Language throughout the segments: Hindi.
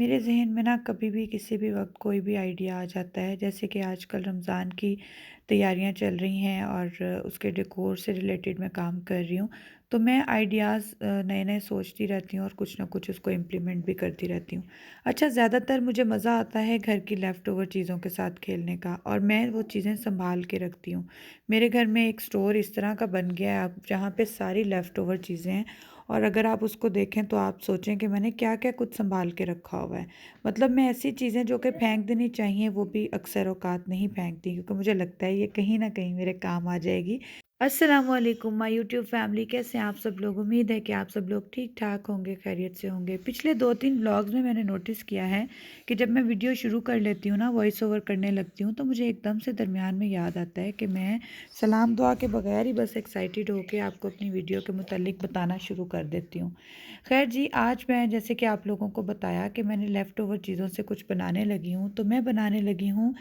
मेरे ज़हन में ना कभी भी किसी भी वक़्त कोई भी आइडिया आ जाता है। जैसे कि आजकल रमज़ान की तैयारियां चल रही हैं और उसके डेकोर से रिलेटेड मैं काम कर रही हूँ। तो मैं आइडियाज़ नए-नए सोचती रहती हूँ और कुछ ना कुछ उसको इम्प्लीमेंट भी करती रहती हूँ। अच्छा, ज़्यादातर मुझे मज़ा आता है घर की लेफ़्ट ओवर चीज़ों के साथ खेलने का और मैं वो चीज़ें सँभाल के रखती हूँ। मेरे घर में एक स्टोर इस तरह का बन गया है अब, जहाँ पे सारी लेफ़्ट ओवर चीज़ें हैं और अगर आप उसको देखें तो आप सोचें कि मैंने क्या-क्या कुछ सँभाल के रखा हुआ है। मतलब मैं ऐसी चीज़ें जो कि फेंक देनी चाहिए वो भी अक्सर औक़ात नहीं फेंकती, क्योंकि मुझे लगता है ये कहीं न कहीं मेरे काम आ जाएगी। अस्सलामुअलैकुम माय यूट्यूब फैमिली, कैसे हैं आप सब लोग? उम्मीद है कि आप सब लोग ठीक-ठाक होंगे, खैरियत से होंगे। पिछले 2-3 व्लॉग्स में मैंने नोटिस किया है कि जब मैं वीडियो शुरू कर लेती हूँ ना, वॉइस ओवर करने लगती हूँ, तो मुझे एकदम से दरमियान में याद आता है कि मैं सलाम दुआ के बगैर ही बस एक्साइटेड होके आपको अपनी वीडियो के मुतालिक बताना शुरू कर देती हूँ। खैर जी, आज मैं जैसे कि आप लोगों को बताया कि मैंने लेफ़्ट ओवर चीज़ों से कुछ बनाने लगी हूँ, तो मैं बनाने लगी हूँ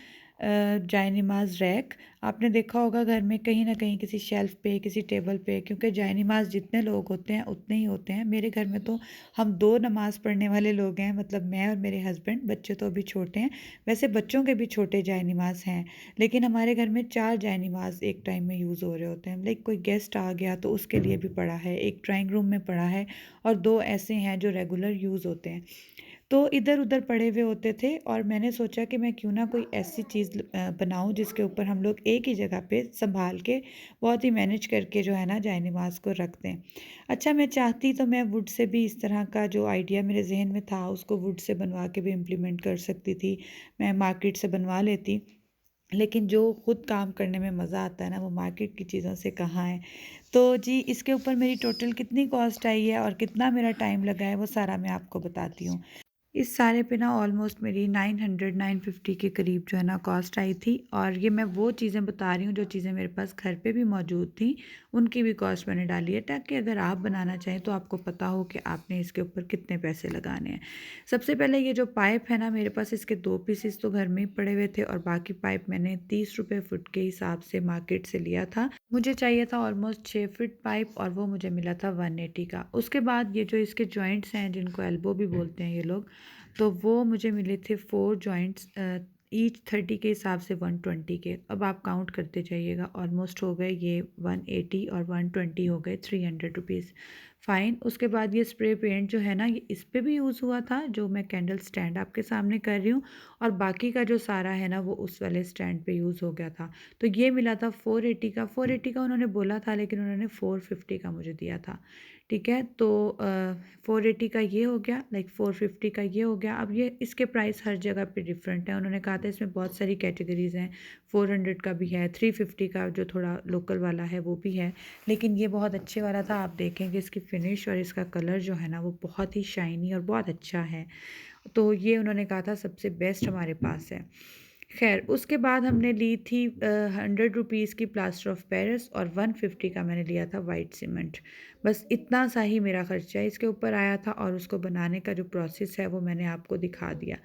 जाए नमाज़ रैक। आपने देखा होगा घर में कहीं न कहीं किसी शेल्फ़ पे, किसी टेबल पे, क्योंकि जाए नमाज़ जितने लोग होते हैं उतने ही होते हैं। मेरे घर में तो हम 2 नमाज़ पढ़ने वाले लोग हैं, मतलब मैं और मेरे हस्बैंड। बच्चे तो अभी छोटे हैं। वैसे बच्चों के भी छोटे जाए नमाज़ हैं, लेकिन हमारे घर में 4 जाए नमाज़ एक टाइम में यूज़ हो रहे होते हैं। लाइक कोई गेस्ट आ गया तो उसके लिए भी पड़ा है, एक ड्राइंग रूम में पड़ा है और 2 ऐसे हैं जो रेगुलर यूज़ होते हैं। तो इधर-उधर पड़े हुए होते थे और मैंने सोचा कि मैं क्यों ना कोई ऐसी चीज़ बनाऊँ जिसके ऊपर हम लोग एक ही जगह पे सँभाल के बहुत ही मैनेज करके जो है ना जाए नमाज़ को रख दें। अच्छा, मैं चाहती तो मैं वुड से भी इस तरह का जो आइडिया मेरे ज़हन में था उसको वुड से बनवा के भी इम्प्लीमेंट कर सकती थी। मैं मार्केट से बनवा लेती। लेकिन जो खुद काम करने में मज़ा आता है ना, वो मार्केट की चीज़ों से कहाँ है। तो जी, इसके ऊपर मेरी टोटल कितनी कॉस्ट आई है और कितना मेरा टाइम लगा है वो सारा मैं आपको बताती हूँ। इस सारे पे ना ऑलमोस्ट मेरी 900-950 के करीब जो है ना कॉस्ट आई थी और ये मैं वो चीज़ें बता रही हूँ जो चीज़ें मेरे पास घर पे भी मौजूद थी, उनकी भी कॉस्ट मैंने डाली है, ताकि अगर आप बनाना चाहें तो आपको पता हो कि आपने इसके ऊपर कितने पैसे लगाने हैं। सबसे पहले ये जो पाइप है ना, मेरे पास इसके 2 पीसेस तो घर में ही पड़े हुए थे और बाकी पाइप मैंने 30 रुपये फुट के हिसाब से मार्केट से लिया था। मुझे चाहिए था ऑलमोस्ट 6 फीट पाइप और वो मुझे मिला था 180 का। उसके बाद ये जो इसके जॉइंट्स हैं, जिनको एल्बो भी बोलते हैं ये लोग, तो वो मुझे मिले थे 4 जॉइंट्स, ईच 30 के हिसाब से 120 के। अब आप काउंट करते जाइएगा, ऑलमोस्ट हो गए ये 180 और 120 हो गए 300 रुपीज़। फ़ाइन। उसके बाद ये स्प्रे पेंट जो है ना, ये इस पे भी यूज़ हुआ था, जो मैं कैंडल स्टैंड आपके सामने कर रही हूँ, और बाकी का जो सारा है ना वो उस वाले स्टैंड पे यूज़ हो गया था। तो ये मिला था 480 का। 480 का उन्होंने बोला था, लेकिन उन्होंने 450 का मुझे दिया था। ठीक है, तो 480 का ये हो गया, लाइक 450 का ये हो गया। अब ये इसके प्राइस हर जगह पे डिफरेंट है। उन्होंने कहा था इसमें बहुत सारी कैटेगरीज़ हैं, 400 का भी है, 350 का जो थोड़ा लोकल वाला है वो भी है, लेकिन ये बहुत अच्छे वाला था। आप देखेंगे इसकी फिनिश और इसका कलर जो है ना वो बहुत ही शाइनी और बहुत अच्छा है। तो ये उन्होंने कहा था सबसे बेस्ट हमारे पास है। खैर, उसके बाद हमने ली थी 100 रुपीज़ की प्लास्टर ऑफ पेरिस और 150 का मैंने लिया था वाइट सीमेंट। बस इतना सा ही मेरा खर्चा इसके ऊपर आया था और उसको बनाने का जो प्रोसेस है वो मैंने आपको दिखा दिया।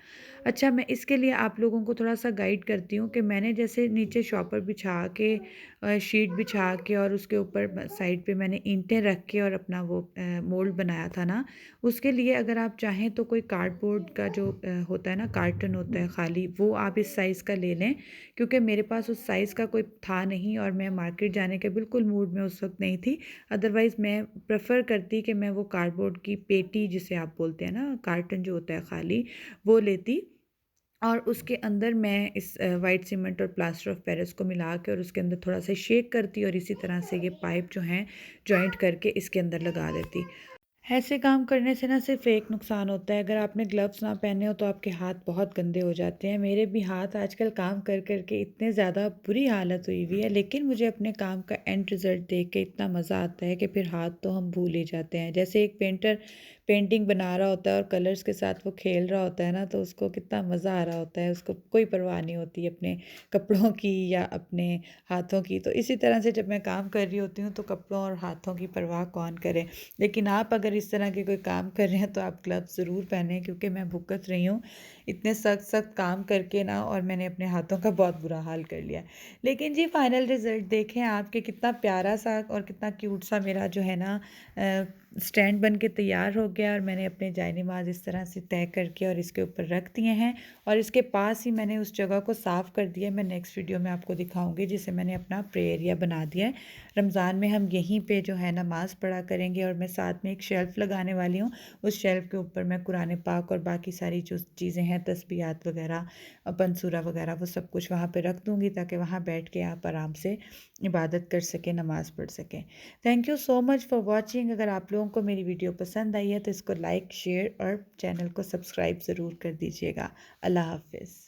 अच्छा, मैं इसके लिए आप लोगों को थोड़ा-सा गाइड करती हूँ कि मैंने जैसे नीचे शॉपर बिछा के, शीट बिछा के और उसके ऊपर साइड पे मैंने ईंटें रख के और अपना वो मोल्ड बनाया था ना, उसके लिए अगर आप चाहें तो कोई कार्डबोर्ड का जो होता है ना, कार्टन होता है खाली, वो आप इस साइज़ का ले लें, क्योंकि मेरे पास उस साइज़ का कोई था नहीं और मैं मार्केट जाने के बिल्कुल मूड में उस वक़्त नहीं थी। अदरवाइज़ मैं प्रेफ़र करती कि मैं वो कार्डबोर्ड की पेटी, जिसे आप बोलते हैं ना, कार्टन जो होता है खाली, वो लेती और उसके अंदर मैं इस वाइट सीमेंट और प्लास्टर ऑफ पेरिस को मिला के और उसके अंदर थोड़ा-सा शेक करती और इसी तरह से ये पाइप जो हैं जॉइंट करके इसके अंदर लगा देती। ऐसे काम करने से ना सिर्फ़ एक नुकसान होता है, अगर आपने ग्लव्स ना पहने हो तो आपके हाथ बहुत गंदे हो जाते हैं। मेरे भी हाथ आजकल काम कर कर के इतने ज़्यादा बुरी हालत हुई हुई है, लेकिन मुझे अपने काम का एंड रिज़ल्ट देख के इतना मज़ा आता है कि फिर हाथ तो हम भूल ही जाते हैं। जैसे एक पेंटर पेंटिंग बना रहा होता है और कलर्स के साथ वो खेल रहा होता है ना, तो उसको कितना मज़ा आ रहा होता है, उसको कोई परवाह नहीं होती अपने कपड़ों की या अपने हाथों की। तो इसी तरह से जब मैं काम कर रही होती हूँ तो कपड़ों और हाथों की परवाह कौन करे। लेकिन आप अगर इस तरह के कोई काम कर रहे हैं तो आप ग्लव्स ज़रूर पहनें, क्योंकि मैं भुगत रही हूँ इतने सख्त काम करके ना, और मैंने अपने हाथों का बहुत बुरा हाल कर लिया। लेकिन जी, फाइनल रिज़ल्ट देखें आप कि कितना प्यारा सा और कितना क्यूट सा मेरा जो है ना स्टैंड बन के तैयार हो गया और मैंने अपने जाय नमाज़ इस तरह से तय करके और इसके ऊपर रख दिए हैं और इसके पास ही मैंने उस जगह को साफ़ कर दिया है। मैं नेक्स्ट वीडियो में आपको दिखाऊंगी जिसे मैंने अपना प्रे एरिया बना दिया है। रमज़ान में हम यहीं पे जो है नमाज़ पढ़ा करेंगे और मैं साथ में एक शेल्फ़ लगाने वाली हूँ। उस शेल्फ़ के ऊपर मैं कुरान पाक और बाकी सारी जो चीज़ें हैं तस्बीहात वगैरह, पंसूरा वगैरह, वो सब कुछ वहाँ पे रख दूँगी ताकि वहाँ बैठ के आप आराम से इबादत कर सकें, नमाज़ पढ़ सकें। Thank you so much for watching. अगर आप लोगों को मेरी वीडियो पसंद आई है तो इसको लाइक, शेयर और चैनल को सब्सक्राइब ज़रूर कर दीजिएगा। अल्लाह हाफ़िज़।